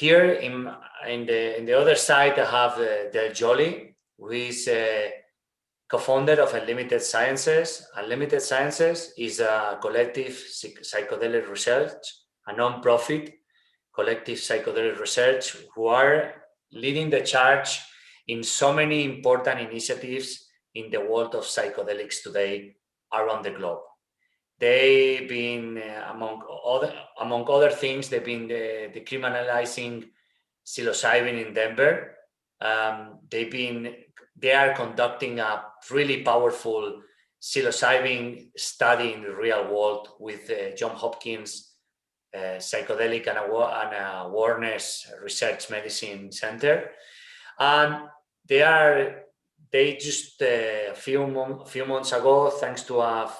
here in the other side, I have Del Jolly, who is co-founder of Unlimited Sciences. Unlimited Sciences is a collective psychedelic research, a non-profit collective psychedelic research who are leading the charge in so many important initiatives in the world of psychedelics today around the globe. They've been, among other things, they've been decriminalizing psilocybin in Denver. They are conducting a really powerful psilocybin study in the real world with John Hopkins Psychedelic and Awareness Research Medicine Center, and they just a few months ago, thanks to a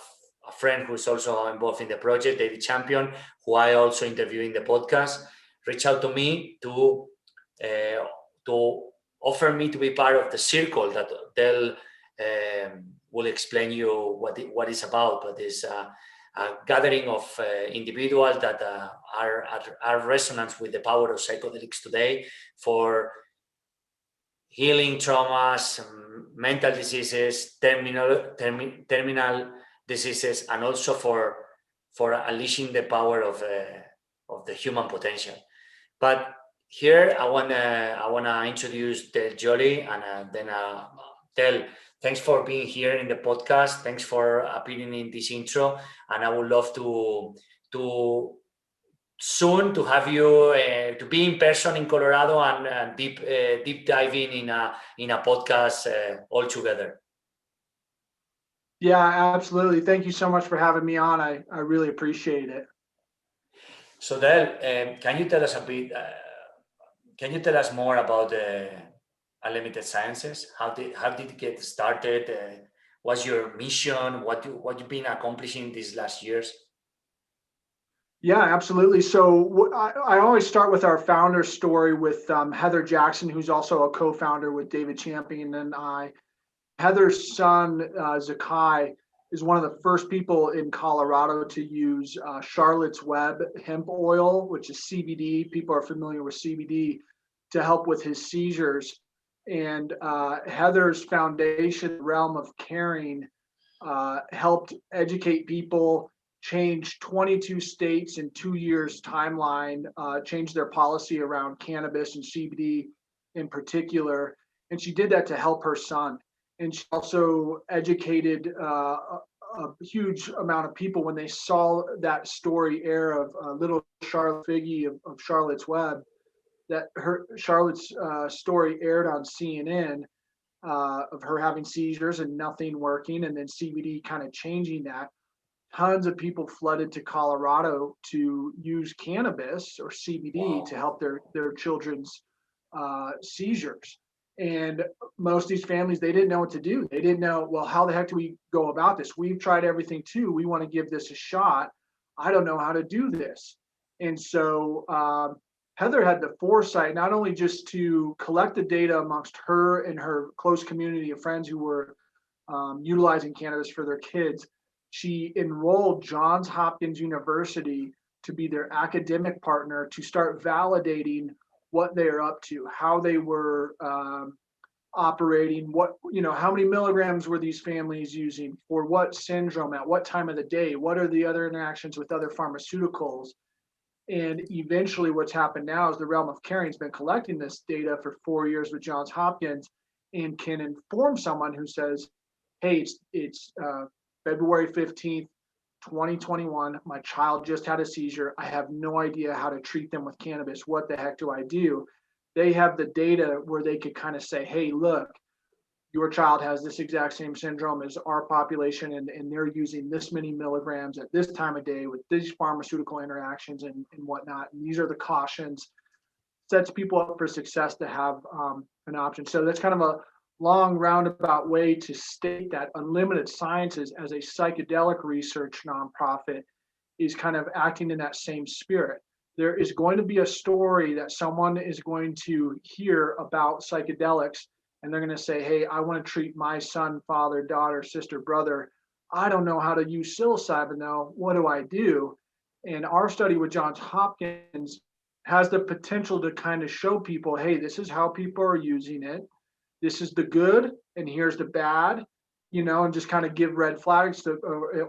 friend who's also involved in the project, David Champion, who I also interviewed in the podcast, reached out to me to offer me to be part of the circle that they'll will explain you what it's about, but it's a gathering of individuals that are resonance with the power of psychedelics today for healing traumas, mental diseases, terminal diseases, and also for unleashing the power of the human potential. But here I wanna introduce Del Jolly, and then Del, thanks for being here in the podcast. Thanks for appearing in this intro, and I would love to soon to have you to be in person in Colorado and deep diving in a podcast all together. Yeah, absolutely. Thank you so much for having me on. I really appreciate it. So Del, can you tell us a bit? Can you tell us more about Unlimited Sciences? How did it get started? What's your mission? What you've been accomplishing these last years? Yeah, absolutely. So I always start with our founder story with Heather Jackson, who's also a co-founder with David Champion and I. Heather's son, Zakai, is one of the first people in Colorado to use Charlotte's Web hemp oil, which is CBD. People are familiar with CBD, to help with his seizures. And Heather's foundation, Realm of Caring, helped educate people, change 22 states in 2 years timeline, change their policy around cannabis and CBD in particular. And she did that to help her son. And she also educated a huge amount of people when they saw that story air of little Charlotte Figge of Charlotte's Web, that Charlotte's story aired on CNN of her having seizures and nothing working, and then CBD kind of changing that. Tons of people flooded to Colorado to use cannabis or CBD to help their children's seizures. And most of these families, they didn't know what to do. They didn't know, well, how the heck do we go about this? We've tried everything too. We want to give this a shot. I don't know how to do this. And so Heather had the foresight not only just to collect the data amongst her and her close community of friends who were utilizing cannabis for their kids. She enrolled Johns Hopkins University to be their academic partner to start validating what they are up to, how they were operating, how many milligrams were these families using for what syndrome at what time of the day, what are the other interactions with other pharmaceuticals. And eventually what's happened now is the Realm of Caring has been collecting this data for 4 years with Johns Hopkins and can inform someone who says, hey, it's February 15th, 2021, my child just had a seizure. I have no idea how to treat them with cannabis. What the heck do I do? They have the data where they could kind of say, hey, look, your child has this exact same syndrome as our population, and they're using this many milligrams at this time of day with these pharmaceutical interactions and whatnot. And these are the cautions. Sets people up for success to have an option. So that's kind of a long roundabout way to state that Unlimited Sciences as a psychedelic research nonprofit is kind of acting in that same spirit. There is going to be a story that someone is going to hear about psychedelics, and they're going to say, hey, I want to treat my son, father, daughter, sister, brother. I don't know how to use psilocybin though. What do I do? And our study with Johns Hopkins has the potential to kind of show people, hey, this is how people are using it. This is the good, and here's the bad, and just kind of give red flags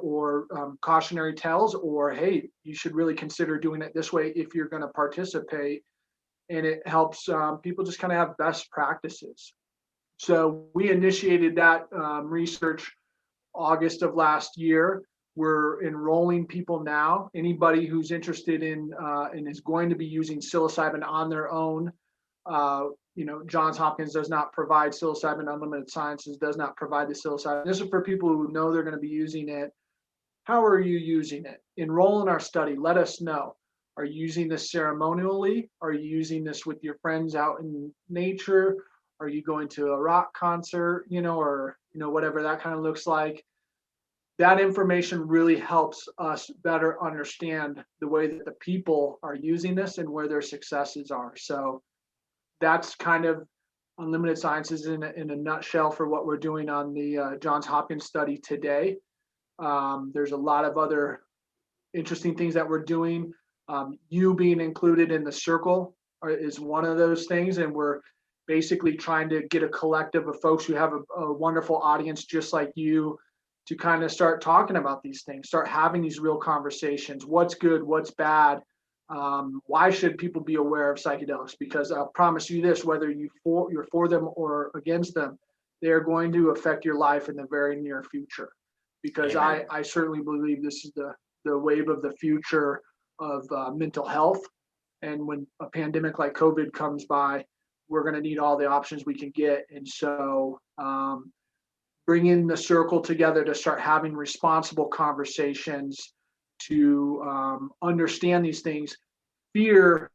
or cautionary tales, or hey, you should really consider doing it this way if you're going to participate. And it helps people just kind of have best practices. So we initiated that research August of last year. We're enrolling people now. Anybody who's interested in and is going to be using psilocybin on their own. Johns Hopkins does not provide psilocybin. Unlimited Sciences does not provide the psilocybin. This is for people who know they're going to be using it. How are you using it? Enroll in our study. Let us know. Are you using this ceremonially? Are you using this with your friends out in nature? Are you going to a rock concert, or whatever that kind of looks like? That information really helps us better understand the way that the people are using this and where their successes are. So that's kind of Unlimited Sciences in a nutshell for what we're doing on the Johns Hopkins study today. There's a lot of other interesting things that we're doing. You being included in the circle is one of those things, and we're basically trying to get a collective of folks who have a wonderful audience just like you to kind of start talking about these things, start having these real conversations. What's good? What's bad? Why should people be aware of psychedelics? Because I'll promise you this, whether you're for them or against them, they're going to affect your life in the very near future. Because I certainly believe this is the wave of the future of mental health. And when a pandemic like COVID comes by, we're going to need all the options we can get. And so bringing the circle together to start having responsible conversations to understand these things. Fear,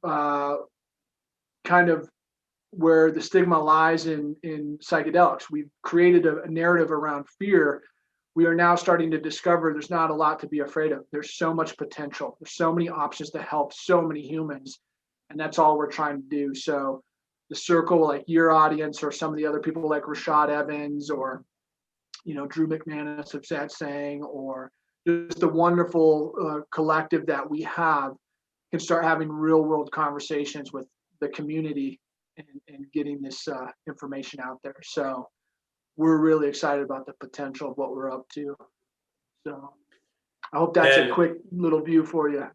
kind of where the stigma lies in psychedelics. We've created a narrative around fear. We are now starting to discover there's not a lot to be afraid of. There's so much potential. There's so many options to help so many humans. And that's all we're trying to do. So the circle, like your audience or some of the other people like Rashad Evans or, Drew McManus of Satsang, or just the wonderful collective that we have, can start having real world conversations with the community and getting this information out there. So we're really excited about the potential of what we're up to. So I hope that's a quick little view for you.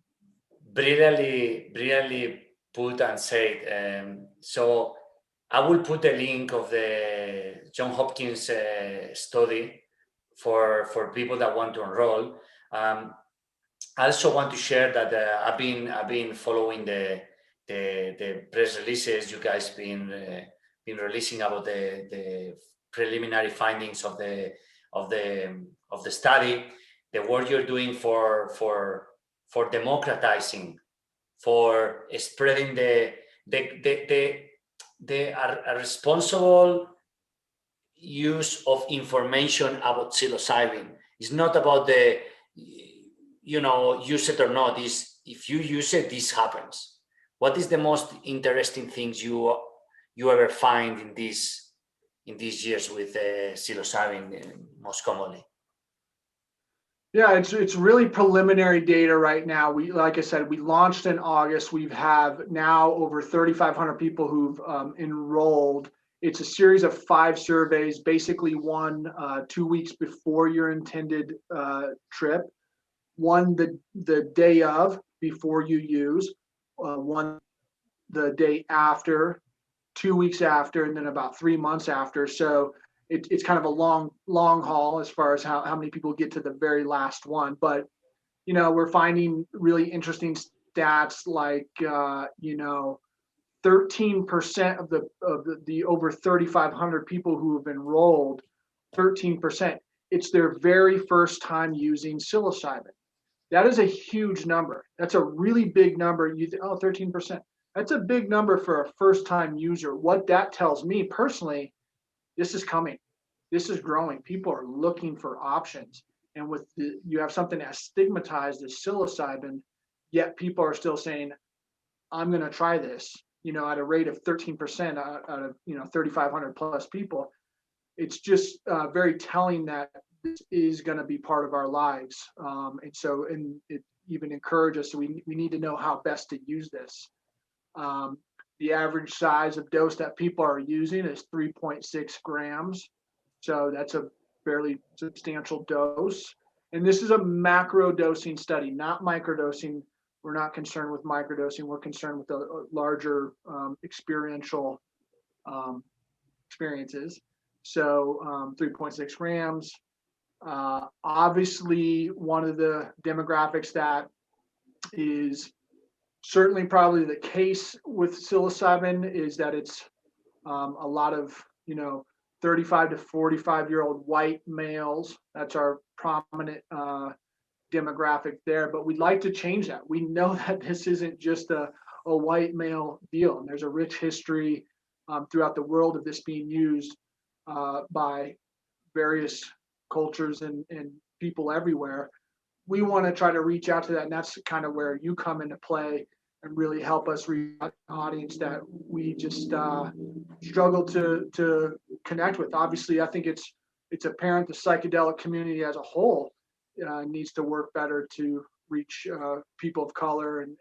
Brilliantly put and said. So I will put a link of the Johns Hopkins study for people that want to enroll. I also want to share that I've been following the press releases you guys been releasing about the preliminary findings of the study, the work you're doing for democratizing, for spreading a responsible use of information about psilocybin. It's not about use it or not. Is if you use it, this happens. What is the most interesting things you ever find in these years with psilocybin most commonly? Yeah, it's really preliminary data right now. Like I said, we launched in August. We have now over 3,500 people who've enrolled. It's a series of 5 surveys, basically one 2 weeks before your intended trip, one the day of before you use, one the day after, 2 weeks after, and then about 3 months after. So it's kind of a long haul as far as how many people get to the very last one. But, we're finding really interesting stats like, 13% of the over 3,500 people who have enrolled, 13%, it's their very first time using psilocybin. That is a huge number. That's a really big number. 13%. That's a big number for a first-time user. What that tells me personally, this is coming. This is growing. People are looking for options. And you have something as stigmatized as psilocybin, yet people are still saying, I'm going to try this, at a rate of 13% out of, 3,500 plus people. It's just very telling that this is going to be part of our lives. And even encourage us. So we need to know how best to use this. The average size of dose that people are using is 3.6 grams. So that's a fairly substantial dose. And this is a macro dosing study, not microdosing. We're not concerned with microdosing. We're concerned with the larger experiential experiences. So 3.6 grams. Obviously, one of the demographics that is certainly probably the case with psilocybin is that it's a lot of 35 to 45-year-old white males. That's our prominent demographic there. But we'd like to change that. We know that this isn't just a white male deal, and there's a rich history throughout the world of this being used by various cultures and people everywhere. We want to try to reach out to that, and that's kind of where you come into play and really help us reach an audience that we just struggle to connect with. Obviously, I think it's apparent the psychedelic community as a whole needs to work better to reach people of color and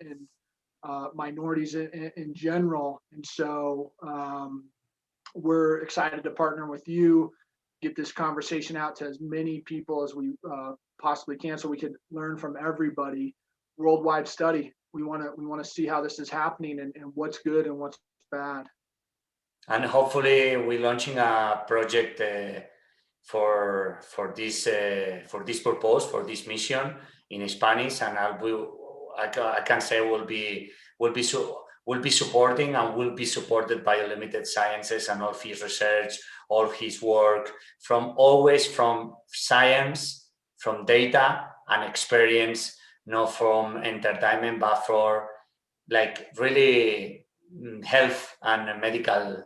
minorities in general. And so we're excited to partner with you, get this conversation out to as many people as we possibly can, so we could learn from everybody. Worldwide study. We want to see how this is happening and what's good and what's bad. And hopefully, we're launching a project for this purpose, for this mission in Spanish, and I can say we'll be supporting, and will be supported by Unlimited Sciences and all his research, all his work, from science, from data and experience, not from entertainment, but for like really health and medical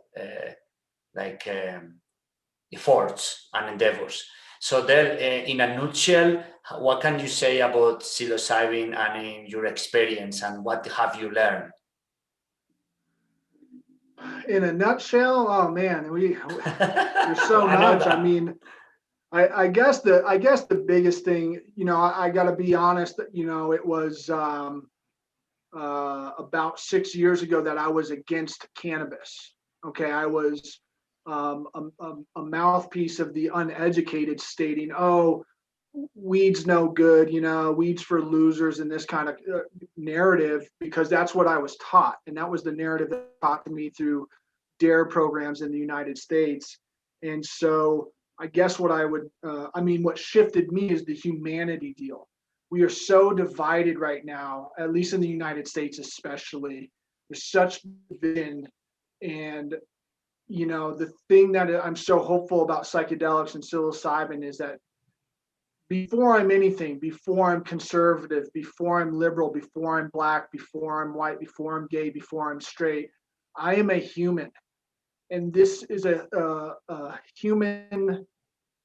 efforts and endeavors. So then, in a nutshell, what can you say about psilocybin and in your experience, and what have you learned? In a nutshell, oh man, there's so much. I mean, I guess the biggest thing, I got to be honest, it was about 6 years ago that I was against cannabis. Okay, I was a mouthpiece of the uneducated, stating, "Oh, weed's no good, weed's for losers," and this kind of narrative, because that's what I was taught, and that was the narrative that was taught to me through DARE programs in the United States. And so I guess what shifted me is the humanity deal. We are so divided right now, at least in the United States especially. There's such division. And the thing that I'm so hopeful about psychedelics and psilocybin is that before I'm anything, before I'm conservative, before I'm liberal, before I'm black, before I'm white, before I'm gay, before I'm straight, I am a human. And this is a human,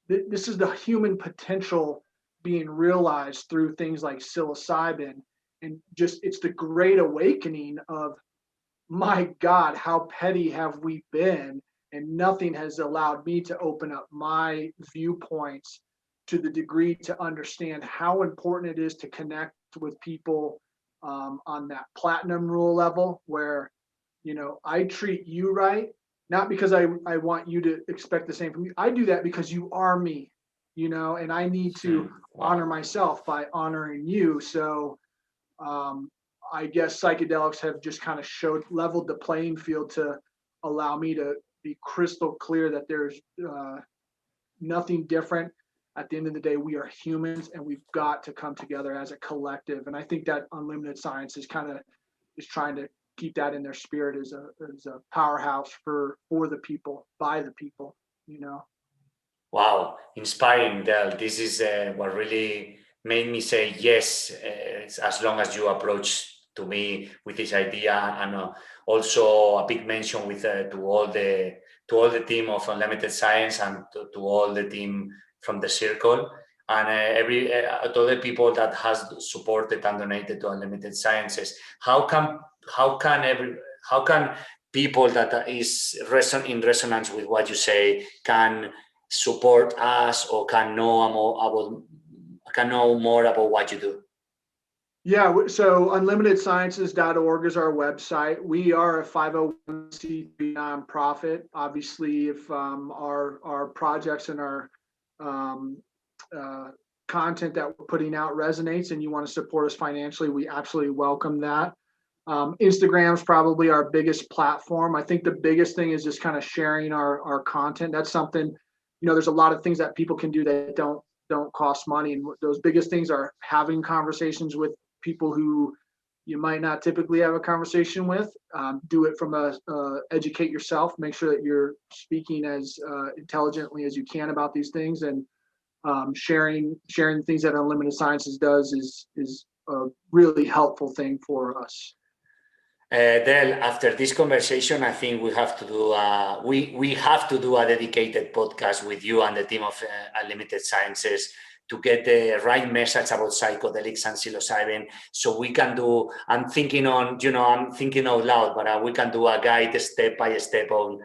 this is the human potential being realized through things like psilocybin. And it's the great awakening of, my God, how petty have we been? And nothing has allowed me to open up my viewpoints to the degree to understand how important it is to connect with people on that platinum rule level, where, I treat you right, not because I want you to expect the same from me. I do that because you are me, and I need to honor myself by honoring you. So I guess psychedelics have just kind of leveled the playing field to allow me to be crystal clear that there's nothing different. At the end of the day, we are humans, and we've got to come together as a collective. And I think that Unlimited Science is trying to keep that in their spirit as a powerhouse for the people, by the people, Wow, inspiring, Del. This is what really made me say yes, as long as you approach to me with this idea, and also a big mention to all the team of Unlimited Science, and to all the team from the Circle, and to the people that has supported and donated to Unlimited Sciences. How can people that is in resonance with what you say can support us, or can know more about what you do? Yeah, so unlimitedsciences.org is our website. We are a 501c3 nonprofit. Obviously, if our projects and our um, content that we're putting out resonates and you want to support us financially, we absolutely welcome that. Instagram's probably our biggest platform. I think the biggest thing is just kind of sharing our content. That's something, there's a lot of things that people can do that don't cost money. And those biggest things are having conversations with people who you might not typically have a conversation with. Do it from educate yourself, make sure that you're speaking as intelligently as you can about these things, and sharing things that Unlimited Sciences does is a really helpful thing for us. Del, after this conversation, I think we have to do we have to do a dedicated podcast with you and the team of Unlimited Sciences to get the right message about psychedelics and psilocybin. So we can do. I'm thinking out loud, but we can do a guide step by step on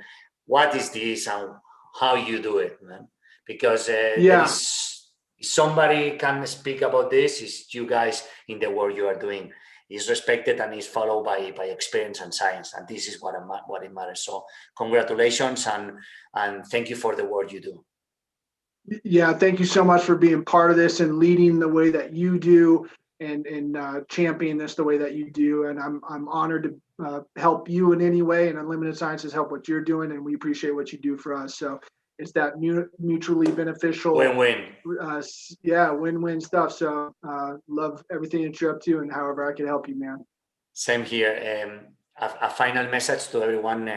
what is this and how you do it, man. Because there is somebody can speak about this. Is you guys in the work you are doing. Is respected and is followed by experience and science, and this is what it matters. So congratulations and thank you for the work you do. Yeah, thank you so much for being part of this and leading the way that you do, and championing this the way that you do. And I'm honored to help you in any way, and Unlimited Sciences help what you're doing, and we appreciate what you do for us. So it's that mutually beneficial win-win. Win-win stuff. So love everything that you're up to, and however I can help you, man. Same here. A final message to everyone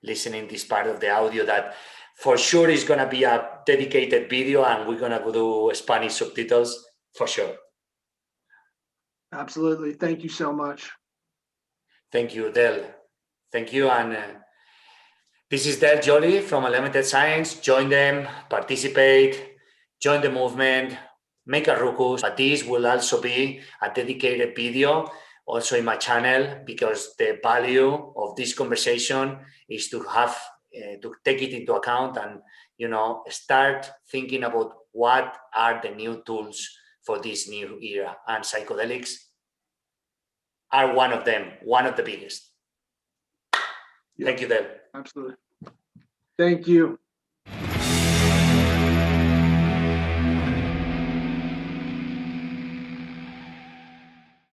listening this part of the audio, that for sure is going to be a dedicated video, and we're going to do Spanish subtitles for sure. Absolutely. Thank you so much. Thank you, Del. Thank you. And this is Del Joly from Unlimited Science. Join them, participate, join the movement, make a ruckus. But this will also be a dedicated video also in my channel, because the value of this conversation is to have to take it into account and start thinking about what are the new tools for this new era, and psychedelics are one of them, one of the biggest. Thank you, Del. Absolutely. Thank you.